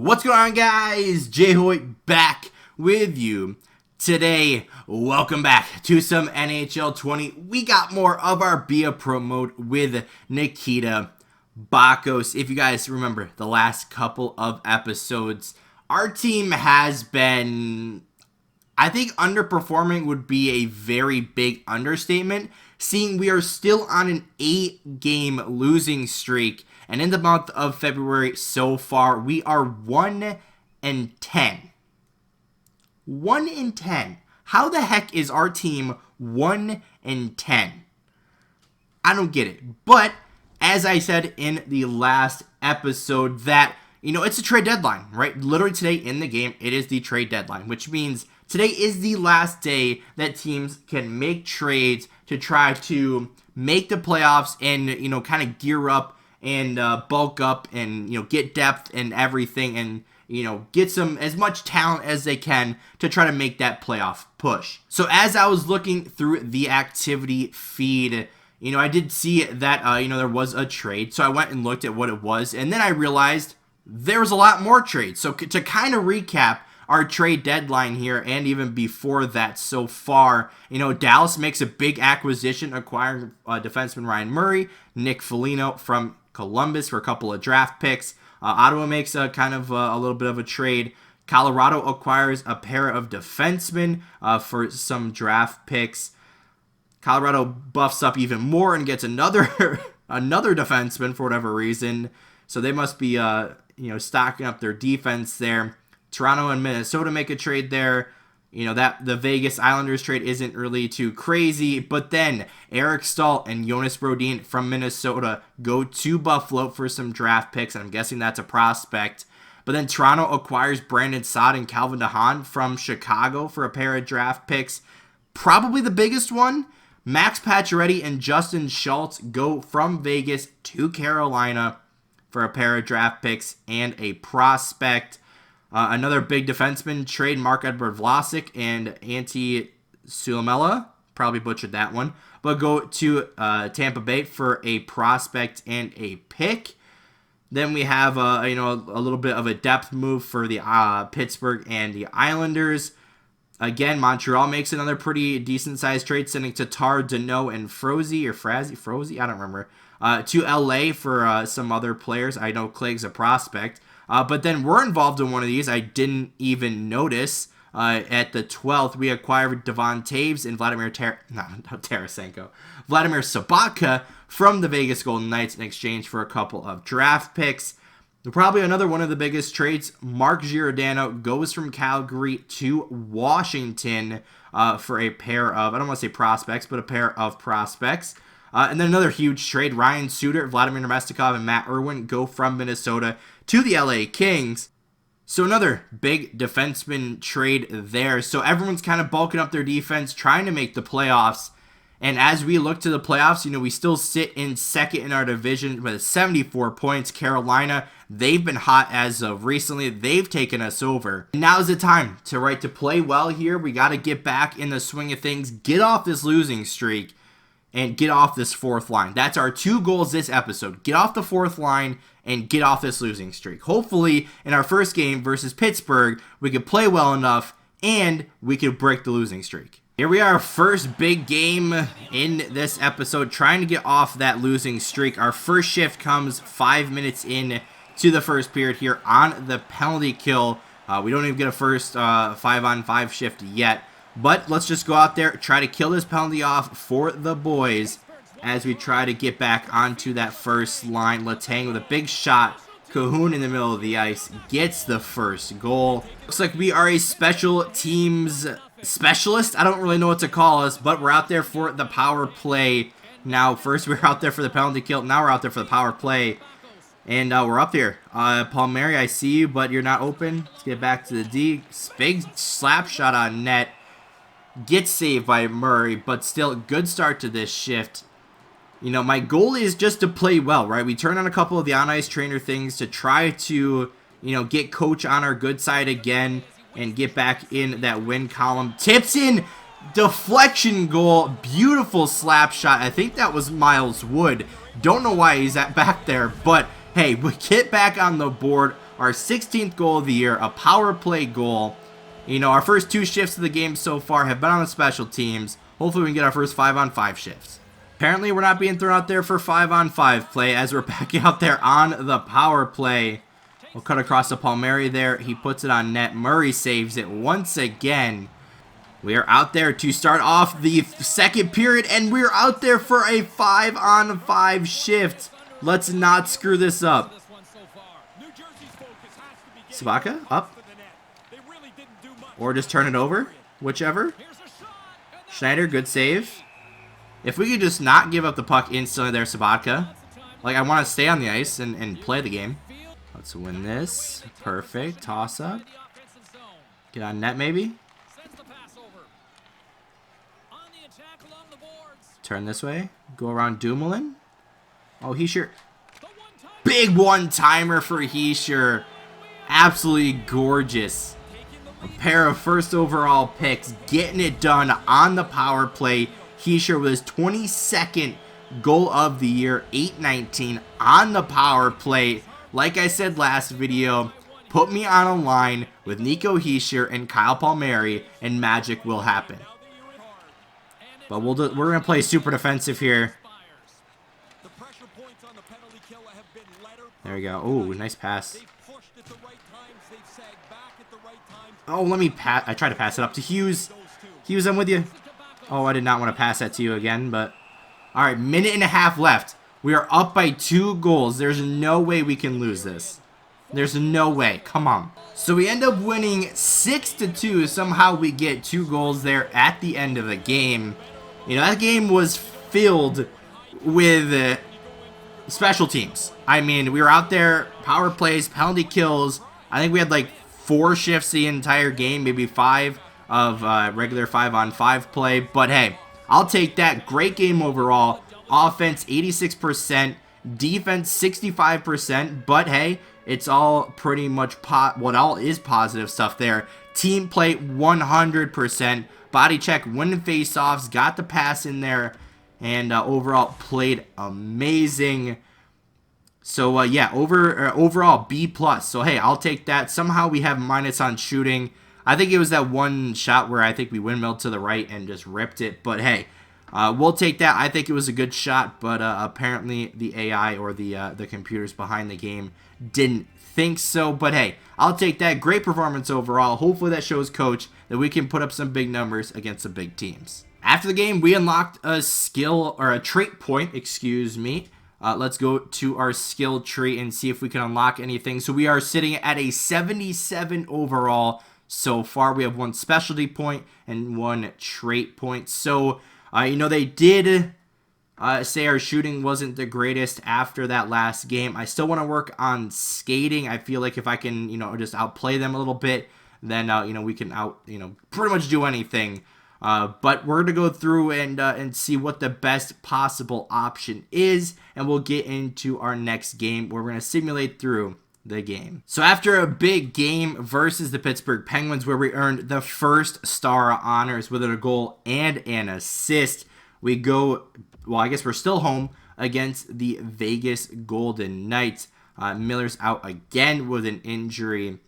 What's going on, guys? JHoyt back with you today. Welcome back to some NHL 20. We got more of our Be a Pro mode with Nikita Bakos. If you guys remember the last couple of episodes, our team has been, I think underperforming would be a very big understatement, seeing we are still on an 8-game losing streak. And in the month of February so far, we are 1-10. 1-10. How the heck is our team 1-10? I don't get it. But as I said in the last episode, that, it's a trade deadline, right? Literally today in the game, it is the trade deadline, which means today is the last day that teams can make trades to try to make the playoffs and, kind of gear up and bulk up and, get depth and everything and, get some as much talent as they can to try to make that playoff push. So as I was looking through the activity feed, I did see that, there was a trade. So I went and looked at what it was, and then I realized there was a lot more trades. So to kind of recap our trade deadline here and even before that so far, Dallas makes a big acquisition acquiring defenseman Ryan Murray, Nick Foligno from Columbus for a couple of draft picks. Ottawa makes a kind of a little bit of a trade. Colorado acquires a pair of defensemen for some draft picks. Colorado buffs up even more and gets another defenseman for whatever reason. So they must be stocking up their defense there. Toronto and Minnesota make a trade there. That the Vegas Islanders trade isn't really too crazy, but then Eric Staal and Jonas Brodin from Minnesota go to Buffalo for some draft picks, and I'm guessing that's a prospect. But then Toronto acquires Brandon Saad and Calvin DeHaan from Chicago for a pair of draft picks. Probably the biggest one, Max Pacioretty and Justin Schultz go from Vegas to Carolina for a pair of draft picks and a prospect. Another big defenseman trade, Marc-Edouard Vlasic and Antti Suomela, probably butchered that one, but go to Tampa Bay for a prospect and a pick. Then we have a little bit of a depth move for the Pittsburgh and the Islanders. Again, Montreal makes another pretty decent sized trade, sending Tatar, Danault, and Frozy, I don't remember, to LA for some other players. I know Clegg's a prospect. But then we're involved in one of these I didn't even notice. At the 12th, we acquired Devon Taves and Vladimir Sobotka from the Vegas Golden Knights in exchange for a couple of draft picks. Probably another one of the biggest trades, Mark Giordano goes from Calgary to Washington for a pair of, I don't want to say prospects, but a pair of prospects. And then another huge trade, Ryan Suter, Vladimir Nemestikov, and Matt Irwin go from Minnesota to the LA Kings. So another big defenseman trade there. So everyone's kind of bulking up their defense, trying to make the playoffs. And as we look to the playoffs, we still sit in second in our division with 74 points. Carolina, they've been hot as of recently. They've taken us over. And now is the time to play well here. We got to get back in the swing of things, get off this losing streak, and get off this fourth line. That's our two goals this episode. Get off the fourth line and get off this losing streak. Hopefully, in our first game versus Pittsburgh, we could play well enough and we could break the losing streak. Here we are, first big game in this episode, trying to get off that losing streak. Our first shift comes 5 minutes in to the first period here on the penalty kill. We don't even get a first 5-on-5 shift yet. But let's just go out there, try to kill this penalty off for the boys as we try to get back onto that first line. Letang with a big shot. Cahoon in the middle of the ice gets the first goal. Looks like we are a special teams specialist. I don't really know what to call us, but we're out there for the power play. Now, first we were out there for the penalty kill. Now we're out there for the power play. And we're up here. Palmieri, I see you, but you're not open. Let's get back to the D. Big slap shot on net. Gets saved by Murray, but still good start to this shift. My goal is just to play well, right? We turn on a couple of the on-ice trainer things to try to, get coach on our good side again and get back in that win column. Tips in, deflection goal, beautiful slap shot. I think that was Miles Wood. Don't know why he's back there, but hey, we get back on the board our 16th goal of the year, a power play goal. You know, our first 2 shifts of the game so far have been on the special teams. Hopefully we can get our first 5-on-5 shifts. Apparently we're not being thrown out there for 5-on-5 play as we're back out there on the power play. We'll cut across to Palmieri there. He puts it on net. Murray saves it once again. We are out there to start off the second period, and we're out there for a 5-on-5 shift. Let's not screw this up. Sabaka, up. Or just turn it over, whichever. Schneider, good save. If we could just not give up the puck instantly there, Sabatka. Like, I want to stay on the ice and play the game. Let's win this. Perfect. Toss up. Get on net, maybe. Turn this way. Go around Dumoulin. Oh, Heischer. Big one-timer for Heischer. Absolutely gorgeous. A pair of first overall picks. Getting it done on the power play. Heischer with his 22nd goal of the year. 8-19 on the power play. Like I said last video, put me on a line with Nico Heischer and Kyle Palmieri, and magic will happen. But we're going to play super defensive here. There we go. Oh, nice pass. Oh, let me pass. I tried to pass it up to Hughes. Hughes, I'm with you. Oh, I did not want to pass that to you again, but... Alright, minute and a half left. We are up by 2 goals. There's no way we can lose this. There's no way. Come on. So we end up winning 6-2. Somehow we get 2 goals there at the end of the game. You know, that game was filled with special teams. I mean, we were out there, power plays, penalty kills. I think we had like 4 shifts the entire game, maybe 5 of regular 5-on-5 play. But hey, I'll take that. Great game overall. Offense 86%, defense 65%. But hey, it's all pretty much all is positive stuff there. Team play 100%. Body check, winning face-offs, got the pass in there, and overall played amazing. So yeah, overall B+. So hey, I'll take that. Somehow we have minus on shooting. I think it was that one shot where I think we windmilled to the right and just ripped it. But hey, we'll take that. I think it was a good shot, but apparently the AI or the computers behind the game didn't think so. But hey, I'll take that. Great performance overall. Hopefully that shows coach that we can put up some big numbers against some big teams. After the game, we unlocked a skill or a trait point, excuse me. Let's go to our skill tree and see if we can unlock anything. So we are sitting at a 77 overall so far. We have 1 specialty point and 1 trait point. So, you know, they did say our shooting wasn't the greatest after that last game. I still want to work on skating. I feel like if I can, you know, just outplay them a little bit, then, you know, we can pretty much do anything. But we're going to go through and see what the best possible option is, and we'll get into our next game where we're going to simulate through the game. So after a big game versus the Pittsburgh Penguins where we earned the first star honors with a goal and an assist, we go, well, I guess we're still home against the Vegas Golden Knights. Miller's out again with an injury.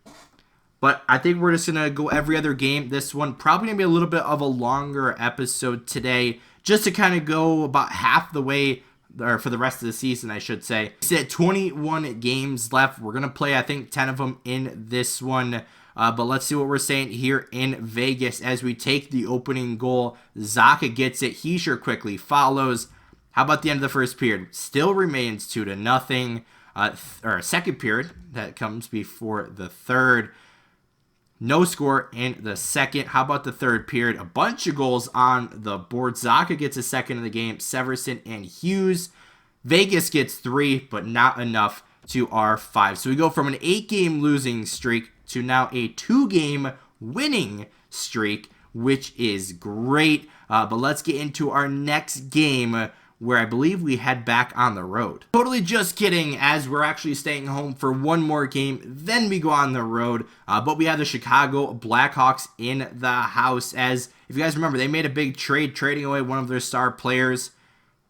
But I think we're just going to go every other game. This one probably going to be a little bit of a longer episode today, just to kind of go about half the way, or for the rest of the season, I should say. We said 21 games left. We're going to play, I think, 10 of them in this one. But let's see what we're saying here in Vegas as we take the opening goal. Zacha gets it. Heischer quickly follows. How about the end of the first period? Still remains 2-0. Or second period that comes before the third. No score in the second. How about the third period? A bunch of goals on the board. Zacha gets a second in the game. Severson and Hughes. Vegas gets 3, but not enough to our 5. So we go from an 8-game losing streak to now a 2-game winning streak, which is great. But let's get into our next game, where I believe we head back on the road. Totally just kidding, as we're actually staying home for one more game, then we go on the road. But we have the Chicago Blackhawks in the house, as if you guys remember, they made a big trade, trading away one of their star players.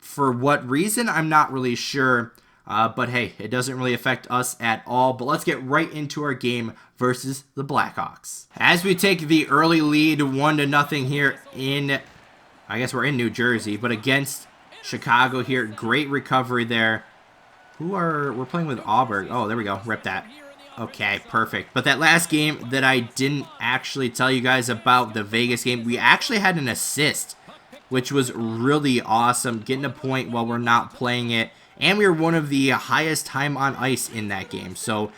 For what reason, I'm not really sure. But hey, it doesn't really affect us at all. But let's get right into our game versus the Blackhawks. As we take the early lead 1-0 here in, I guess we're in New Jersey, but against Chicago here. Great recovery there. We're playing with Auburn. Oh, there we go. Rip that. Okay, perfect. But that last game that I didn't actually tell you guys about, the Vegas game, we actually had an assist, which was really awesome. Getting a point while we're not playing it. And we were one of the highest time on ice in that game. So,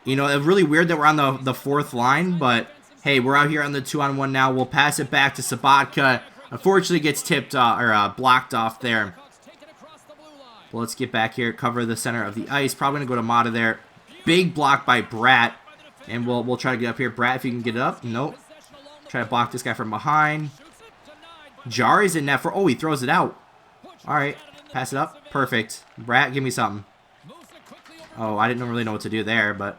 you know, it's really weird that we're on the fourth line. But, hey, we're out here on the 2-on-1 now. We'll pass it back to Sabatka. Unfortunately, gets tipped blocked off there. Well, let's get back here, cover the center of the ice. Probably going to go to Mata there. Big block by Bratt. And we'll try to get up here. Bratt, if you can get it up. Nope. Try to block this guy from behind. Jari's in net for... Oh, he throws it out. All right. Pass it up. Perfect. Bratt, give me something. Oh, I didn't really know what to do there, but...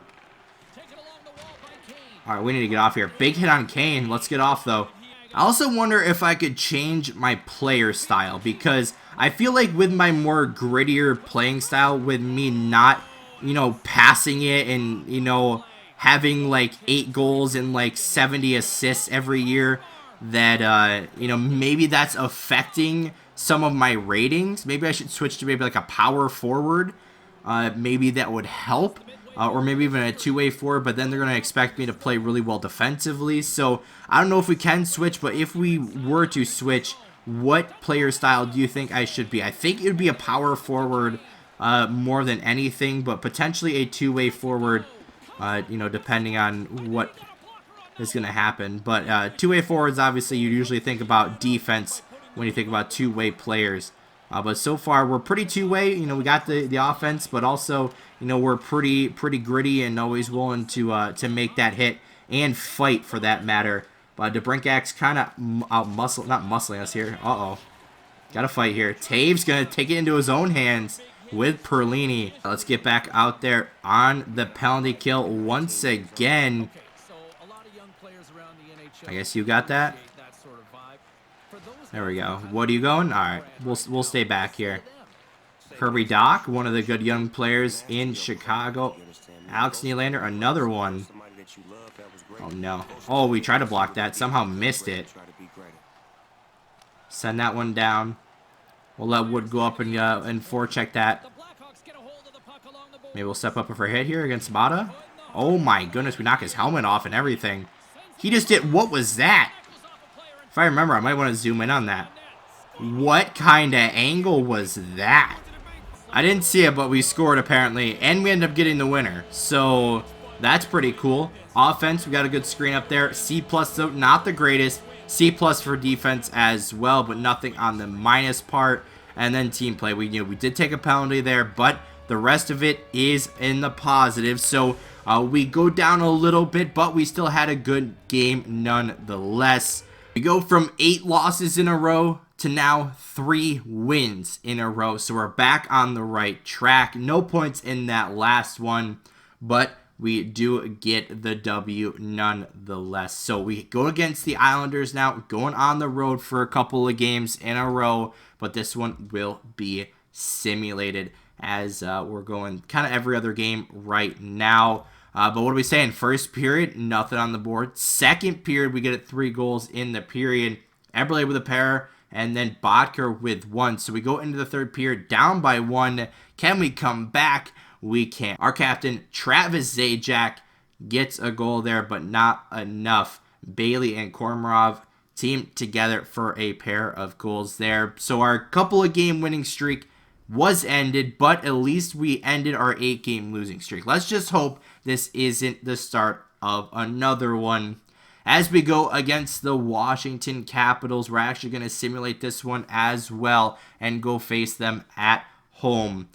All right, we need to get off here. Big hit on Kane. Let's get off, though. I also wonder if I could change my player style, because I feel like with my more grittier playing style, with me not, you know, passing it and, you know, having like 8 goals and like 70 assists every year, that, you know, maybe that's affecting some of my ratings. Maybe I should switch to maybe like a power forward. Maybe that would help. Or maybe even a two-way forward, but then they're going to expect me to play really well defensively. So I don't know if we can switch, but if we were to switch, what player style do you think I should be? I think it would be a power forward more than anything, but potentially a two-way forward, you know, depending on what is going to happen. But two-way forwards, obviously, you usually think about defense when you think about two-way players. But so far, we're pretty two-way. You know, we got the offense, but also, you know, we're pretty gritty and always willing to make that hit and fight for that matter. But DeBrincak's kind of not muscling us here. Uh-oh. Got to fight here. Taves going to take it into his own hands with Perlini. Let's get back out there on the penalty kill once again. I guess you got that? There we go. What are you going? All right, we'll stay back here. Kirby Doc, one of the good young players in Chicago. Alex Nylander, another one. Oh no! Oh, we tried to block that. Somehow missed it. Send that one down. We'll let Wood go up and forecheck that. Maybe we'll step up for a hit here against Mata. Oh my goodness, we knock his helmet off and everything. He just did. What was that? If I remember, I might want to zoom in on that. What kind of angle was that? I didn't see it, but we scored apparently, and we ended up getting the winner. So that's pretty cool. Offense, we got a good screen up there. C+, though, not the greatest. C+ for defense as well, but nothing on the minus part. And then team play, we did take a penalty there, but the rest of it is in the positive. So we go down a little bit, but we still had a good game nonetheless. We go from 8 losses in a row to now 3 wins in a row. So we're back on the right track. No points in that last one, but we do get the W nonetheless. So we go against the Islanders now, going on the road for a couple of games in a row, but this one will be simulated as we're going kind of every other game right now. But what are we saying? First period, nothing on the board. Second period, we get it 3 goals in the period. Eberle with a pair, and then Bodker with 1. So we go into the third period down by 1. Can we come back? We can't. Our captain, Travis Zajac, gets a goal there, but not enough. Bailey and Komarov team together for a pair of goals there. So our couple of game winning streak was ended, but at least we ended our 8-game losing streak. Let's just hope this isn't the start of another one. As we go against the Washington Capitals, we're actually going to simulate this one as well and go face them at home.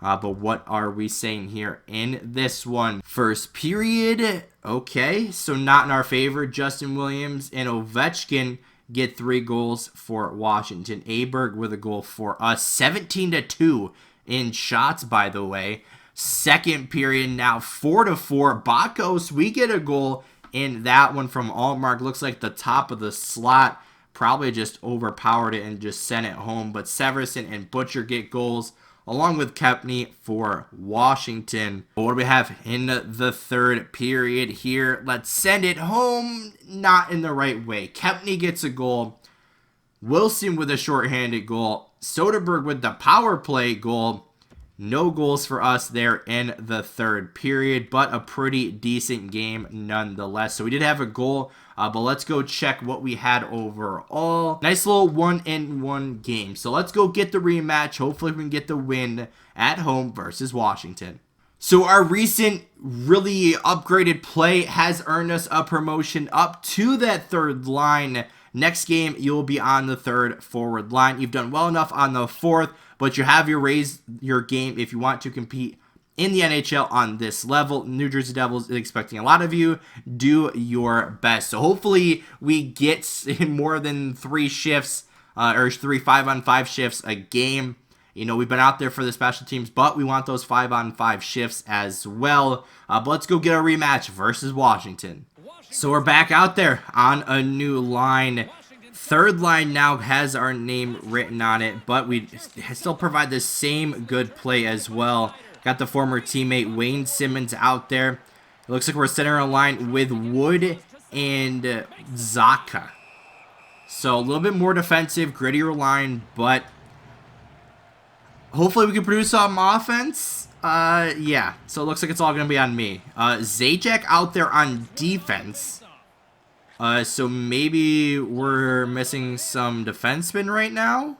But what are we saying here in this one? First period, okay, so not in our favor. Justin Williams and Ovechkin get 3 goals for Washington. Aberg with a goal for us. 17-2 in shots, by the way. Second period now, 4-4. Bakos, we get a goal in that one from Altmark. Looks like the top of the slot. Probably just overpowered it and just sent it home. But Severson and Butcher get goals along with Kepney for Washington. What do we have in the third period here? Let's send it home. Not in the right way. Kepney gets a goal. Wilson with a shorthanded goal. Soderberg with the power play goal. No goals for us there in the third period, but a pretty decent game nonetheless. So we did have a goal, but let's go check what we had overall. Nice little 1-1 game. So let's go get the rematch. Hopefully we can get the win at home versus Washington. So our recent really upgraded play has earned us a promotion up to that third line. Next game, you'll be on the third forward line. You've done well enough on the fourth, but you have raise your game if you want to compete in the NHL on this level. New Jersey Devils is expecting a lot of you. Do your best. So hopefully we get in more than 3 shifts or 3 5-on-5 shifts a game. You know, we've been out there for the special teams, but we want those 5-on-5 shifts as well. But let's go get a rematch versus Washington. So we're back out there on a new line. Third line now has our name written on it, but we still provide the same good play as well. Got the former teammate Wayne Simmons out there. It looks like we're centering a line with Wood and Zaka. So a little bit more defensive, grittier line, but hopefully we can produce some offense. Yeah, so it looks like it's all going to be on me. Zajac out there on defense. So maybe we're missing some defensemen right now?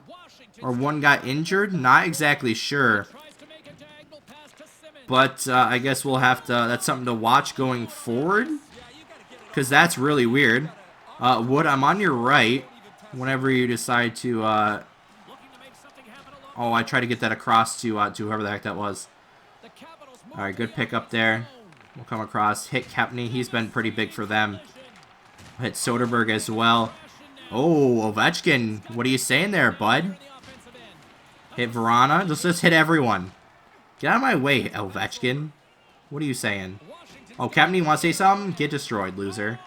Or one got injured? Not exactly sure. But I guess we'll have to, that's something to watch going forward. Because that's really weird. Wood, I'm on your right. Whenever you decide to, oh, I tried to get that across to whoever the heck that was. Alright, good pick up there. We'll come across. Hit Kepney. He's been pretty big for them. Hit Soderberg as well. Oh, Ovechkin. What are you saying there, bud? Hit Verana. Just hit everyone. Get out of my way, Ovechkin. What are you saying? Oh, Kepney, want to say something? Get destroyed, loser.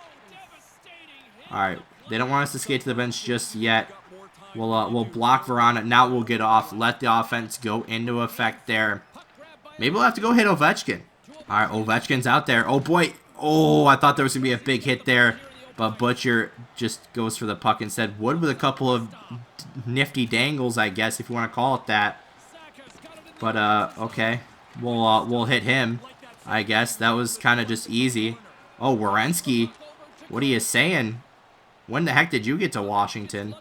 Alright. They don't want us to skate to the bench just yet. We'll block Verana. Now we'll get off. Let the offense go into effect there. Maybe we'll have to go hit Ovechkin. Alright, Ovechkin's out there. Oh, boy. Oh, I thought there was going to be a big hit there. But Butcher just goes for the puck instead. Wood with a couple of nifty dangles, I guess, if you want to call it that. But, okay. We'll hit him, I guess. That was kind of just easy. Oh, Werenski. What are you saying? When the heck did you get to Washington?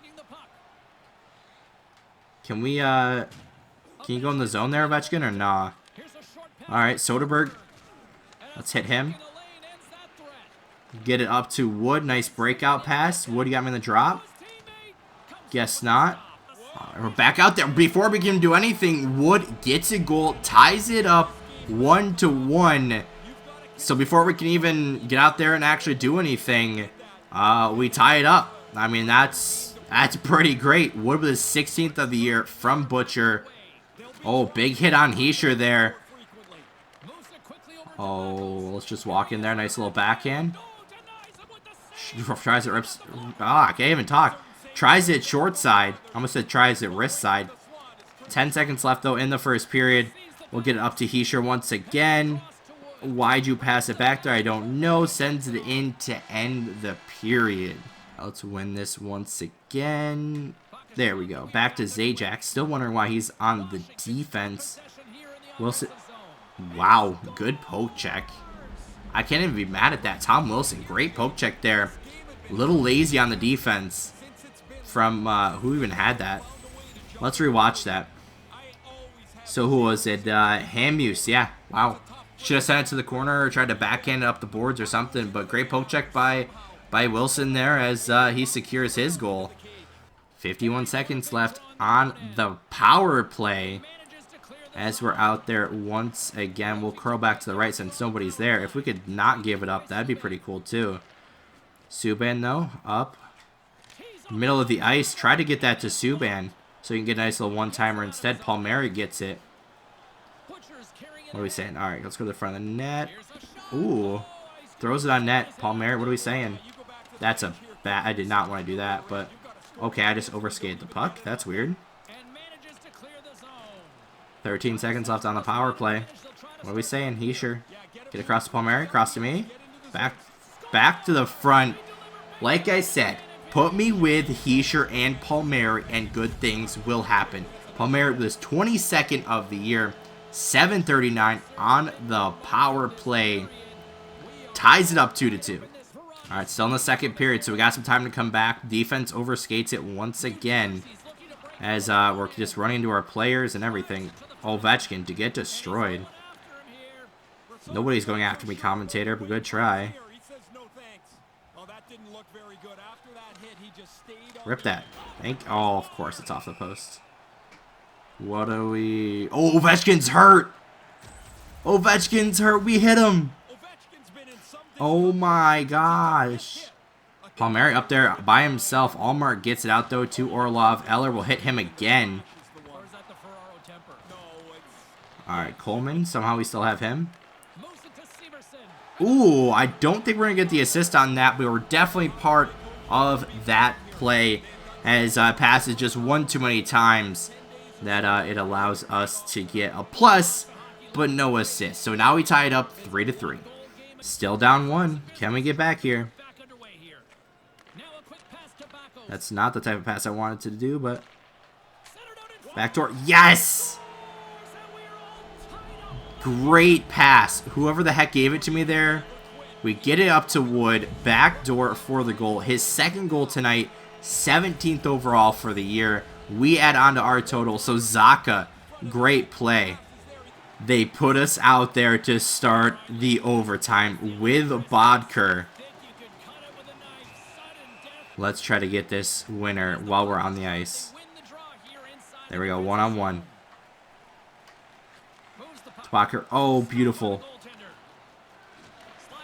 Can we, can you go in the zone there, Ovechkin, or nah? Alright, Soderberg. Let's hit him. Get it up to Wood. Nice breakout pass. Wood, you got me in the drop? Guess not. We're back out there. Before we can do anything, Wood gets a goal, ties it up 1-1. So before we can even get out there and actually do anything, we tie it up. I mean, that's pretty great. Wood with his 16th of the year from Butcher. Oh, big hit on Heischer there. Oh, let's just walk in there. Nice little backhand. Tries it rips. I can't even talk. Tries it short side. I almost said tries it wrist side. 10 seconds left, though, in the first period. We'll get it up to Heischer once again. Why'd you pass it back there? I don't know. Sends it in to end the period. Let's win this once again. There we go. Back to Zajac. Still wondering why he's on the defense. Wilson. Wow. Good poke check. I can't even be mad at that. Tom Wilson. Great poke check there. A little lazy on the defense from who even had that. Let's rewatch that. So who was it? Hamuse. Yeah. Wow. Should have sent it to the corner or tried to backhand it up the boards or something. But great poke check by Wilson there as he secures his goal. 51 seconds left on the power play. As we're out there once again, we'll curl back to the right since nobody's there. If we could not give it up, that'd be pretty cool too. Subban, though, up. Middle of the ice. Try to get that to Subban so you can get a nice little one-timer. Instead, Palmieri gets it. What are we saying? All right, let's go to the front of the net. Ooh. Throws it on net. Palmieri, what are we saying? That's a bad... I did not want to do that, but... Okay, I just overskated the puck. That's weird. 13 seconds left on the power play. What are we saying? Heischer. Get across to Palmieri. Across to me. Back to the front. Like I said, put me with Heischer and Palmieri and good things will happen. Palmieri was 22nd of the year. 7:39 on the power play. Ties it up 2-2. All right, still in the second period, so we got some time to come back. Defense overskates it once again as we're just running into our players and everything. Ovechkin to get destroyed. Nobody's going after me, commentator, but good try. Rip that. Oh, of course, it's off the post. What do we... Oh, Ovechkin's hurt! Ovechkin's hurt. We hit him. Oh, my gosh. Palmieri up there by himself. Allmark gets it out, though, to Orlov. Eller will hit him again. All right, Coleman. Somehow we still have him. Ooh, I don't think we're going to get the assist on that, but we're definitely part of that play as passes just one too many times that it allows us to get a plus, but no assist. So now we tie it up 3-3. Still down 1. Can we get back here? That's not the type of pass I wanted to do, but backdoor. Yes! Great pass. Whoever the heck gave it to me there. We get it up to Wood. Backdoor for the goal. His second goal tonight. 17th overall for the year. We add on to our total. So Zaka, great play. They put us out there to start the overtime with Bodker. Let's try to get this winner while we're on the ice. There we go, one-on-one. Bodker, oh, beautiful.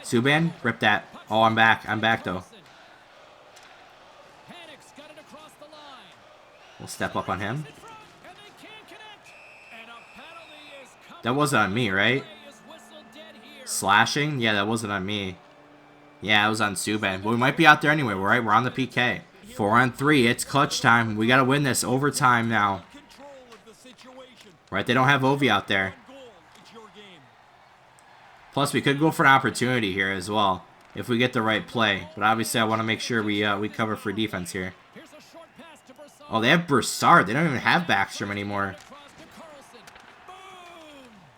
Subban, rip that. Oh, I'm back. I'm back, though. We'll step up on him. That wasn't on me, right? Slashing? Yeah, that wasn't on me. Yeah, it was on Subban. But we might be out there anyway, right? We're on the PK. 4-on-3. It's clutch time. We got to win this overtime now. Right? They don't have Ovi out there. Plus, we could go for an opportunity here as well if we get the right play. But obviously, I want to make sure we cover for defense here. Oh, they have Broussard. They don't even have Backstrom anymore.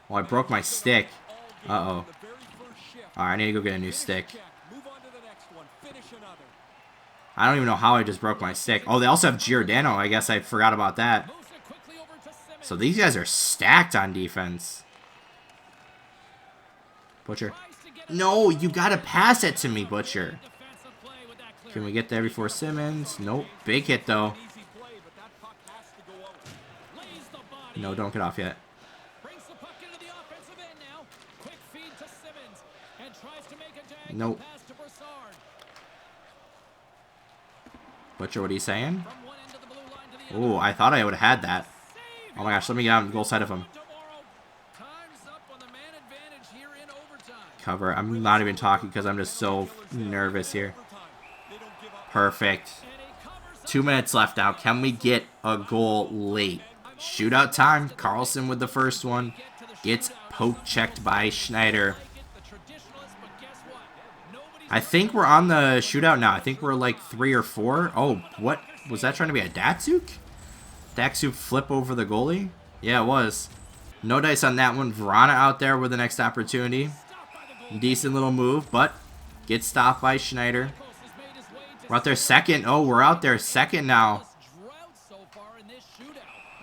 Oh, I broke my stick. Uh-oh. Alright, I need to go get a new stick. I don't even know how I just broke my stick. Oh, they also have Giordano. I guess I forgot about that. So these guys are stacked on defense. Butcher. No, you gotta pass it to me, Butcher. Can we get there before Simmons? Nope. Big hit, though. No, don't get off yet. Nope. Butcher, what are you saying? Oh, I thought I would have had that. Oh my gosh, let me get on the goal side of him. Cover. I'm not even talking because I'm just so nervous here. Perfect. 2 minutes left now. Can we get a goal late? Shootout time. Carlson with the first one. Gets poke checked by Schneider. I think we're on the shootout now. I think we're like 3 or 4. Oh, what? Was that trying to be a Datsuk? Datsuk flip over the goalie? Yeah, it was. No dice on that one. Verana out there with the next opportunity. Decent little move, but gets stopped by Schneider. We're out there second. Oh, we're out there second now.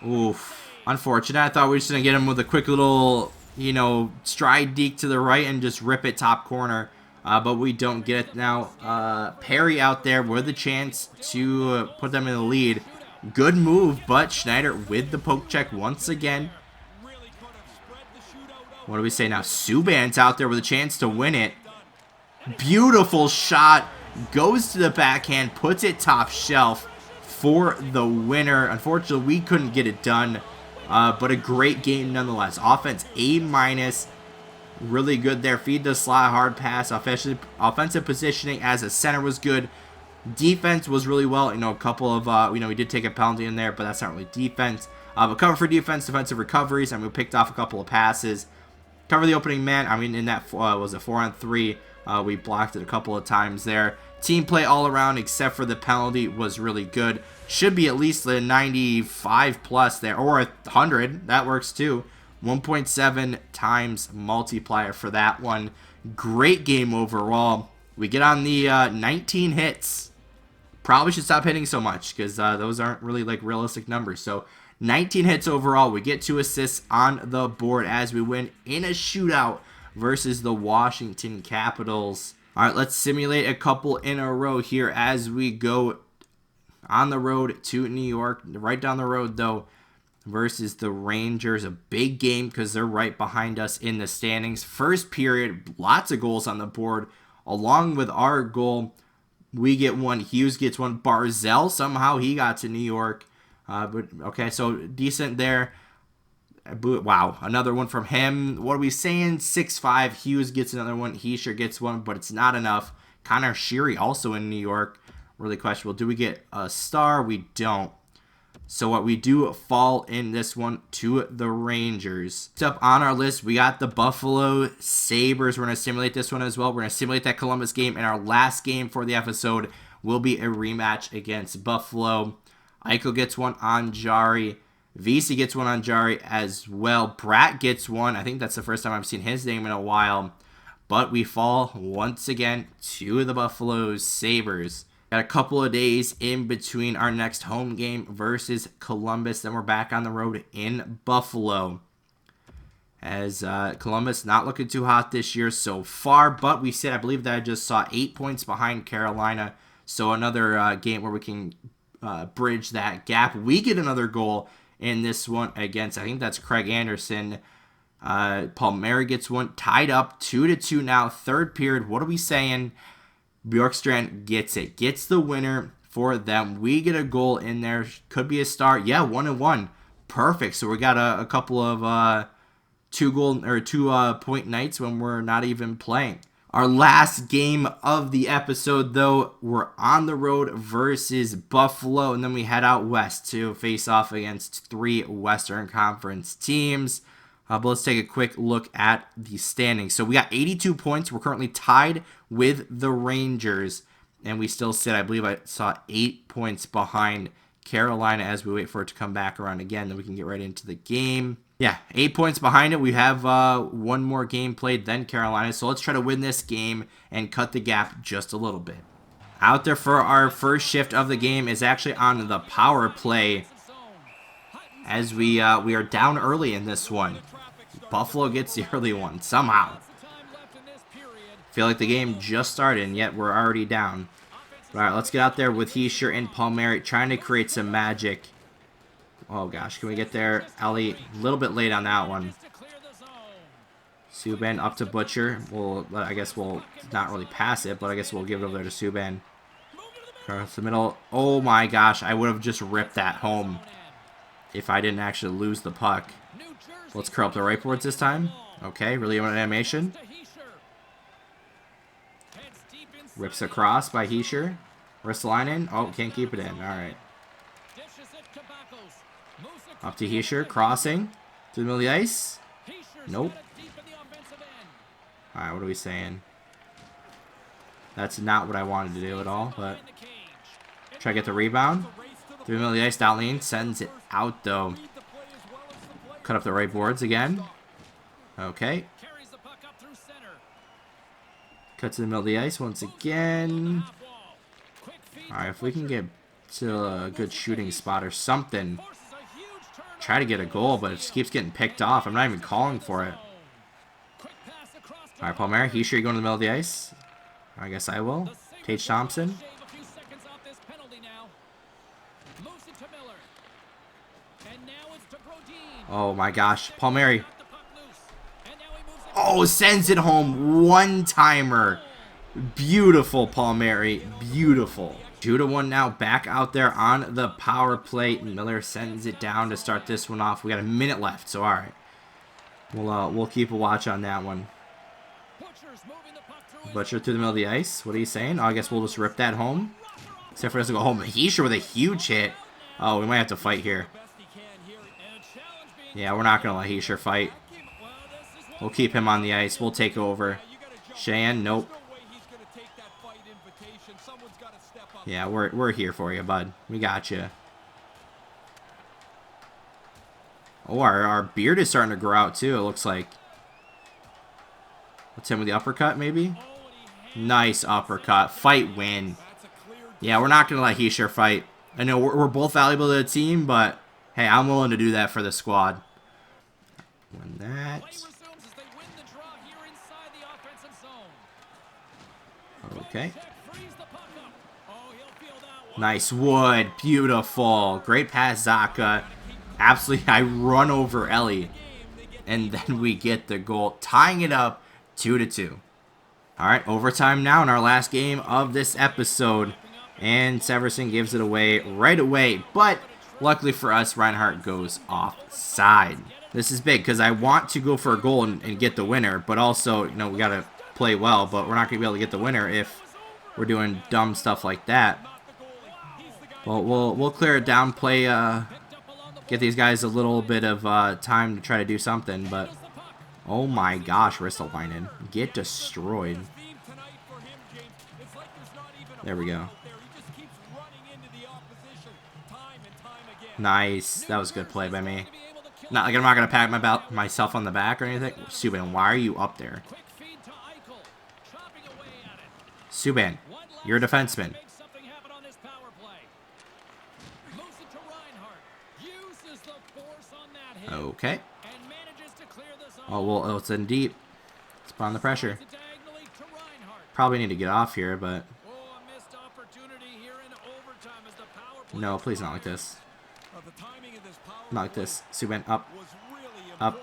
Oof. Unfortunate. I thought we were just going to get him with a quick little, you know, stride deke to the right and just rip it top corner. But we don't get it now. Perry out there with the chance to put them in the lead. Good move, but Schneider with the poke check once again. What do we say now? Subban's out there with a chance to win it. Beautiful shot. Goes to the backhand, puts it top shelf for the winner. Unfortunately, we couldn't get it done. But a great game nonetheless. Offense A-. Really good there. Feed the slot, hard pass. Offensive positioning as a center was good. Defense was really well. You know, a couple of, we did take a penalty in there, but that's not really defense. But cover for defense, defensive recoveries. I mean, we picked off a couple of passes. Cover the opening man. I mean, in that was a 4-on-3. We blocked it a couple of times there. Team play all around except for the penalty was really good. Should be at least a 95 plus there, or 100. That works too. 1.7 times multiplier for that one. Great game overall. We get on the 19 hits. Probably should stop hitting so much because those aren't really like realistic numbers. So 19 hits overall. We get 2 assists on the board as we win in a shootout versus the Washington Capitals. All right, let's simulate a couple in a row here as we go on the road to New York. Right down the road, though, versus the Rangers. A big game because they're right behind us in the standings. First period, lots of goals on the board. Along with our goal, we get one. Hughes gets one. Barzell, somehow he got to New York. But okay, so decent there. Wow, another one from him. What are we saying? 6'5". Hughes gets another one. He sure gets one, but it's not enough. Connor Sheary also in New York. Really questionable. Do we get a star? We don't. So what we do fall in this one to the Rangers. Up on our list, we got the Buffalo Sabres. We're going to simulate this one as well. We're going to simulate that Columbus game. And our last game for the episode will be a rematch against Buffalo. Eichel gets one on Jari. VC gets one on Jari as well. Bratt gets one. I think that's the first time I've seen his name in a while. But we fall once again to the Buffalo Sabres. Got a couple of days in between our next home game versus Columbus. Then we're back on the road in Buffalo. As Columbus not looking too hot this year so far. But we said, I believe that I just saw 8 points behind Carolina. So another game where we can bridge that gap. We get another goal in this one against, I think that's Craig Anderson. Palmieri gets one. Tied up 2-2 now. Third period. What are we saying? Bjorkstrand gets it. Gets the winner for them. We get a goal in there. Could be a star. Yeah, 1-1. Perfect. So we got a couple of 2 point nights when we're not even playing. Our last game of the episode, though, we're on the road versus Buffalo, and then we head out west to face off against 3 Western Conference teams. But let's take a quick look at the standings. So we got 82 points. We're currently tied with the Rangers, and we still sit, I believe I saw 8 points behind Carolina as we wait for it to come back around again. Then we can get right into the game. Yeah, 8 points behind it. We have one more game played than Carolina. So let's try to win this game and cut the gap just a little bit. Out there for our first shift of the game is actually on the power play. As we are down early in this one. Buffalo gets the early one somehow. Feel like the game just started and yet we're already down. All right, let's get out there with Heischer and Palmieri trying to create some magic. Oh gosh, can we get there? Ellie, a little bit late on that one. Subban up to Butcher. I guess we'll not really pass it, but I guess we'll give it over there to Subban. Across the middle. Oh my gosh, I would have just ripped that home if I didn't actually lose the puck. Let's curl up the right boards this time. Okay, really on animation. Rips across by Heischer. Ristolainen. Oh, can't keep it in. All right. Up to Heischer, crossing to the middle of the ice. Nope. All right, what are we saying? That's not what I wanted to do at all, but try to get the rebound. Through the middle of the ice, Dahlin sends it out, though. Cut up the right boards again. Okay. Cut to the middle of the ice once again. All right, if we can get to a good shooting spot or something. Try to get a goal, but it just keeps getting picked off. I'm not even calling for it. All right, Palmieri. He's sure you go in the middle of the ice. I guess I will. Tage Thompson. Oh my gosh. Palmieri. Oh, sends it home. One-timer. Beautiful, Palmieri. Beautiful. 2-1 now. Back out there on the power play. Miller sends it down to start this one off. We got a minute left, so all right. We'll keep a watch on that one. Butcher through the middle of the ice. What are you saying? Oh, I guess we'll just rip that home. Except for us to go home. Heischer with a huge hit. Oh, we might have to fight here. Yeah, we're not going to let Heischer fight. We'll keep him on the ice. We'll take over. Shan, nope. Yeah, we're here for you, bud. We got you. Oh, our beard is starting to grow out, too, it looks like. Let's hit him with the uppercut, maybe? Nice uppercut. Fight win. Yeah, we're not going to let Heischer fight. I know we're both valuable to the team, but hey, I'm willing to do that for the squad. Win that. Okay. Nice wood. Beautiful. Great pass, Zaka. Absolutely, I run over Ellie. And then we get the goal, tying it up 2-2. Alright, overtime now in our last game of this episode. And Severson gives it away right away. But luckily for us, Reinhardt goes offside. This is big because I want to go for a goal and get the winner. But also, you know, we got to play well. But we're not going to be able to get the winner if we're doing dumb stuff like that. Well, we'll clear it down, play, get these guys a little bit of time to try to do something. But, oh my gosh, Ristolainen. Get destroyed. There we go. Nice. That was a good play by me. Not like I'm not going to pat myself on the back or anything. Subban, why are you up there? Subban, you're a defenseman. Okay. Oh, well, it's in deep. It's on the pressure. Probably need to get off here, but... No, please not like this. Not like this. Subban, up. Up.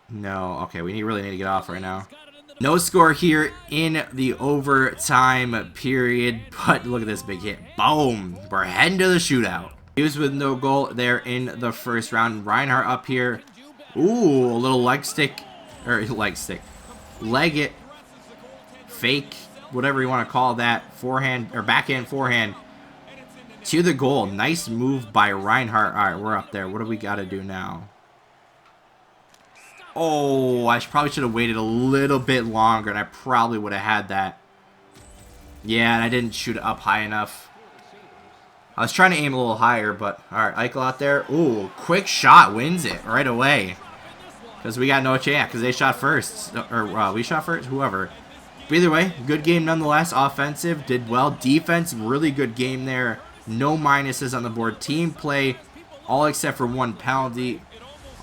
No, okay, we really need to get off right now. No score here in the overtime period, but look at this big hit. Boom! We're heading to the shootout. He was with no goal there in the first round. Reinhardt up here. Ooh, a little leg stick. Or leg stick. Leg it. Fake. Whatever you want to call that. Forehand, or backhand forehand. To the goal. Nice move by Reinhardt. Alright, we're up there. What do we got to do now? Oh, I probably should have waited a little bit longer, and I probably would have had that. Yeah, and I didn't shoot it up high enough. I was trying to aim a little higher, but... Alright, Eichel out there. Ooh, quick shot wins it right away. Because we got no chance, because they shot first. Or we shot first, whoever. But either way, good game nonetheless. Offensive, did well. Defense, really good game there. No minuses on the board. Team play, all except for one penalty.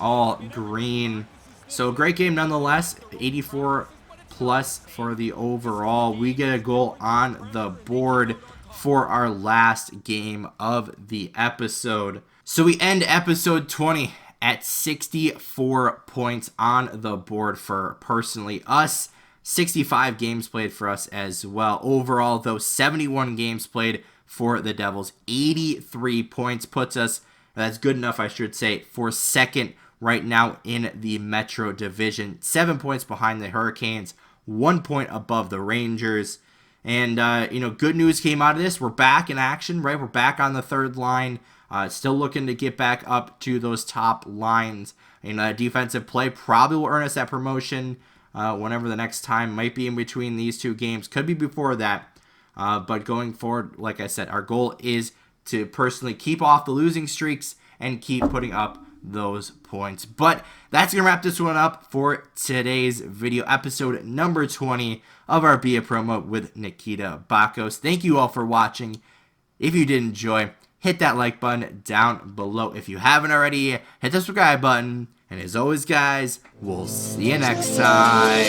All green. So great game nonetheless. 84 plus for the overall. We get a goal on the board for our last game of the episode. So we end episode 20 at 64 points on the board for personally us. 65 games played for us as well. Overall, though, 71 games played for the Devils. 83 points puts us, that's good enough, I should say, for second right now in the Metro Division. 7 points behind the Hurricanes, 1 point above the Rangers. And, you know, good news came out of this. We're back in action, right? We're back on the third line. Still looking to get back up to those top lines. And defensive play probably will earn us that promotion whenever the next time might be in between these two games. Could be before that. But going forward, like I said, our goal is to personally keep off the losing streaks and keep putting up those points. But that's going to wrap this one up for today's video, episode number 20 of our Be A Promo with Nikita Bakos. Thank you all for watching. If you did enjoy, hit that like button down below. If you haven't already, hit the subscribe button. And as always, guys, we'll see you next time.